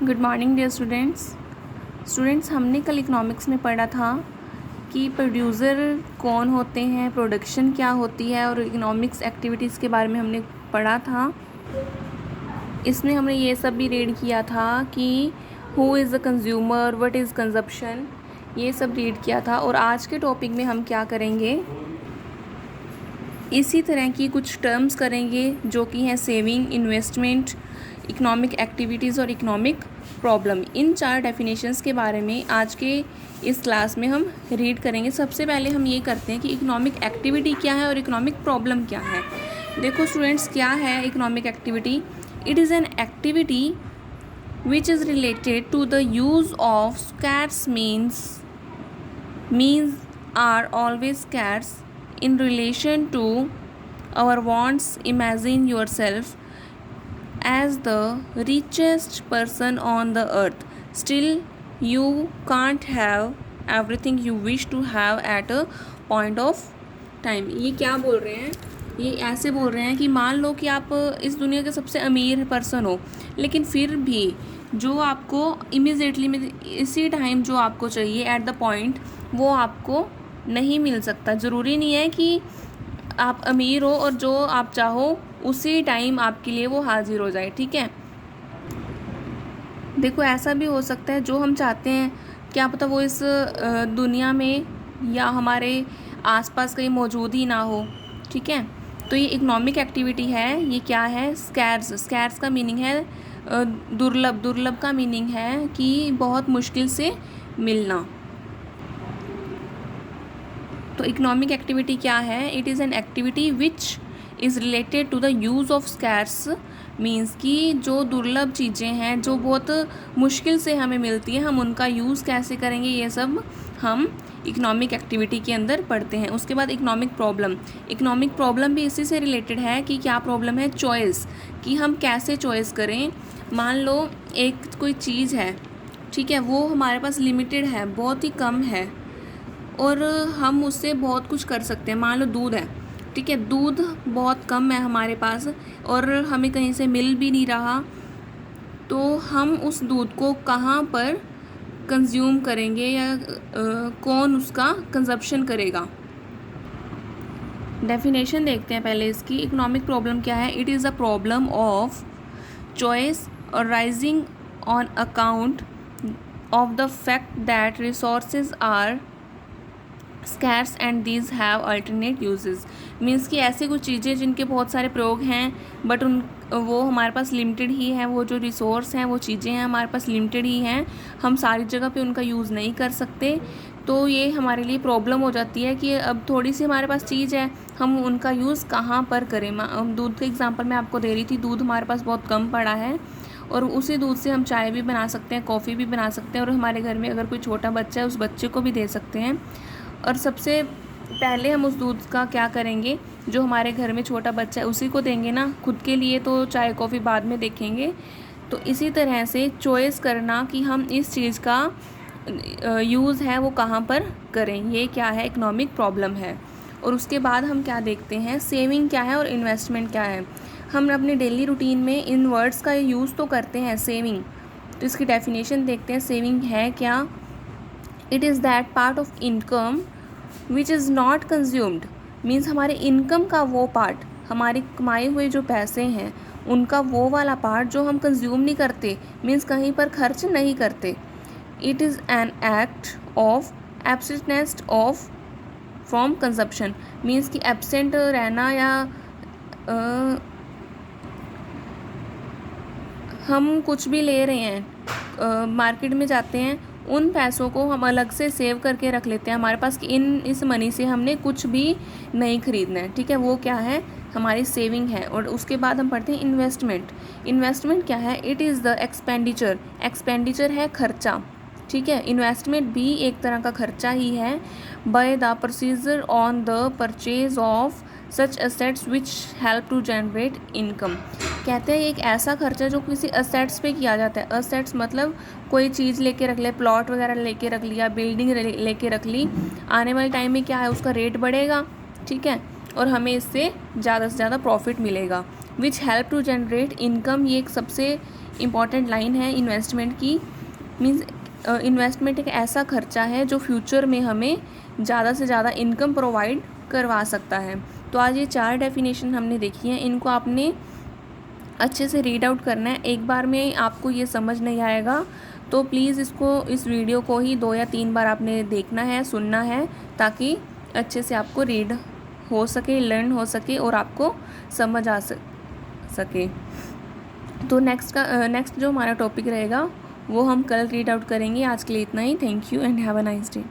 Good morning dear students. हमने कल economics में पढ़ा था कि प्रोड्यूसर कौन होते हैं, प्रोडक्शन क्या होती है और इकोनॉमिक्स एक्टिविटीज़ के बारे में हमने पढ़ा था। इसमें हमने ये सब भी रीड किया था कि who is the consumer, what is consumption, ये सब रीड किया था। और आज के टॉपिक में हम क्या करेंगे, इसी तरह की कुछ टर्म्स करेंगे जो कि हैं सेविंग, इन्वेस्टमेंट, इकोनॉमिक एक्टिविटीज़ और इकोनॉमिक प्रॉब्लम। इन 4 डेफिनेशंस के बारे में आज के इस क्लास में हम रीड करेंगे। सबसे पहले हम ये करते हैं कि इकोनॉमिक एक्टिविटी क्या है और इकोनॉमिक प्रॉब्लम क्या है। देखो स्टूडेंट्स, क्या है economic activity? It is an activity which is related to the use of scarce means are always scarce in relation to our wants. Imagine yourself as the richest person on the earth. Still, you can't have everything you wish to have at a point of time. ये क्या बोल रहे हैं? ये ऐसे बोल रहे हैं कि मान लो कि आप इस दुनिया के सबसे अमीर पर्सन हो, लेकिन फिर भी जो आपको इमीडिएटली में इसी टाइम जो आपको चाहिए एट द पॉइंट, वो आपको नहीं मिल सकता। ज़रूरी नहीं है कि आप अमीर हो और जो आप चाहो उसी टाइम आपके लिए वो हाजिर हो जाए, ठीक है। देखो ऐसा भी हो सकता है जो हम चाहते हैं, क्या पता वो इस दुनिया में या हमारे आसपास कहीं मौजूद ही ना हो, ठीक है। तो ये इकोनॉमिक एक्टिविटी है। ये क्या है? स्कैर्स का मीनिंग है दुर्लभ का मीनिंग है कि बहुत मुश्किल से मिलना। तो इकोनॉमिक एक्टिविटी क्या है? It is an activity which is related to the use of scarce means कि जो दुर्लभ चीज़ें हैं, जो बहुत मुश्किल से हमें मिलती हैं, हम उनका यूज़ कैसे करेंगे, ये सब हम इकोनॉमिक एक्टिविटी के अंदर पढ़ते हैं। उसके बाद इकोनॉमिक प्रॉब्लम भी इसी से रिलेटेड है कि क्या प्रॉब्लम है? चॉइस, कि हम कैसे चॉइस करें। मान लो एक कोई चीज़ है, ठीक है, वो हमारे पास लिमिटेड है, बहुत ही कम है और हम उससे बहुत कुछ कर सकते हैं। मान लो दूध है, ठीक है, दूध बहुत कम है हमारे पास और हमें कहीं से मिल भी नहीं रहा, तो हम उस दूध को कहाँ पर कंज्यूम करेंगे या कौन उसका कंजप्शन करेगा। डेफिनेशन देखते हैं पहले इसकी। इकोनॉमिक प्रॉब्लम क्या है? It is a problem of choice और rising on account of the fact that resources are scarce and these have alternate uses. Means कि ऐसी कुछ चीज़ें जिनके बहुत सारे प्रयोग हैं बट वो हमारे पास लिमिटेड ही हैं। वो जो रिसोर्स हैं, वो चीज़ें हैं हमारे पास लिमिटेड ही हैं, हम सारी जगह पे उनका यूज़ नहीं कर सकते। तो ये हमारे लिए प्रॉब्लम हो जाती है कि अब थोड़ी सी हमारे पास चीज़ है, हम उनका यूज़ कहाँ पर करें। दूध का एग्जांपल मैं आपको दे रही थी। दूध हमारे पास बहुत कम पड़ा है और उसी दूध से हम चाय भी बना सकते हैं, कॉफ़ी भी बना सकते हैं और हमारे घर में अगर कोई छोटा बच्चा है उस बच्चे को भी दे सकते हैं। और सबसे पहले हम उस दूध का क्या करेंगे, जो हमारे घर में छोटा बच्चा है उसी को देंगे ना, खुद के लिए तो चाय कॉफ़ी बाद में देखेंगे। तो इसी तरह से चॉइस करना कि हम इस चीज़ का यूज़ है वो कहाँ पर करें, ये क्या है? इकोनॉमिक प्रॉब्लम है। और उसके बाद हम क्या देखते हैं, सेविंग क्या है और इन्वेस्टमेंट क्या है। हम अपने डेली रूटीन में इन वर्ड्स का यूज़ तो करते हैं, सेविंग। तो इसकी डेफिनेशन देखते हैं, सेविंग है क्या? It is that part of income which is not consumed. Means हमारे इनकम का वो पार्ट, हमारे कमाए हुए जो पैसे हैं उनका वो वाला पार्ट जो हम कंज्यूम नहीं करते, मीन्स कहीं पर खर्च नहीं करते। It is an act of absentness of from consumption. Means कि एब्सेंट रहना या हम कुछ भी ले रहे हैं, मार्केट में जाते हैं, उन पैसों को हम अलग से सेव करके रख लेते हैं हमारे पास कि इस मनी से हमने कुछ भी नहीं खरीदना है, ठीक है। वो क्या है? हमारी सेविंग है। और उसके बाद हम पढ़ते हैं इन्वेस्टमेंट क्या है? इट इज़ द एक्सपेंडिचर है खर्चा, ठीक है। इन्वेस्टमेंट भी एक तरह का खर्चा ही है। By the procedure on the purchase of such assets which help to generate income. कहते हैं एक ऐसा खर्चा जो किसी असेट्स पे किया जाता है। असेट्स मतलब कोई चीज़ लेके रख ले, प्लॉट वगैरह लेके रख लिया, बिल्डिंग लेके रख ली, आने वाले टाइम में क्या है, उसका रेट बढ़ेगा, ठीक है, और हमें इससे ज़्यादा से ज़्यादा प्रॉफिट मिलेगा। Which help to generate income. ये एक सबसे इम्पॉर्टेंट लाइन है इन्वेस्टमेंट की। मीन्स इन्वेस्टमेंट एक ऐसा खर्चा है जो फ्यूचर में हमें ज़्यादा से ज़्यादा इनकम प्रोवाइड करवा सकता है। तो आज ये 4 डेफिनेशन हमने देखी हैं, इनको आपने अच्छे से रीड आउट करना है। एक बार में आपको ये समझ नहीं आएगा तो प्लीज़ इस वीडियो को ही 2 या 3 बार आपने देखना है, सुनना है, ताकि अच्छे से आपको रीड हो सके, लर्न हो सके और आपको समझ आ सके। तो नेक्स्ट जो हमारा टॉपिक रहेगा वो हम कल रीड आउट करेंगे। आज के लिए इतना ही। Thank you and have a nice day.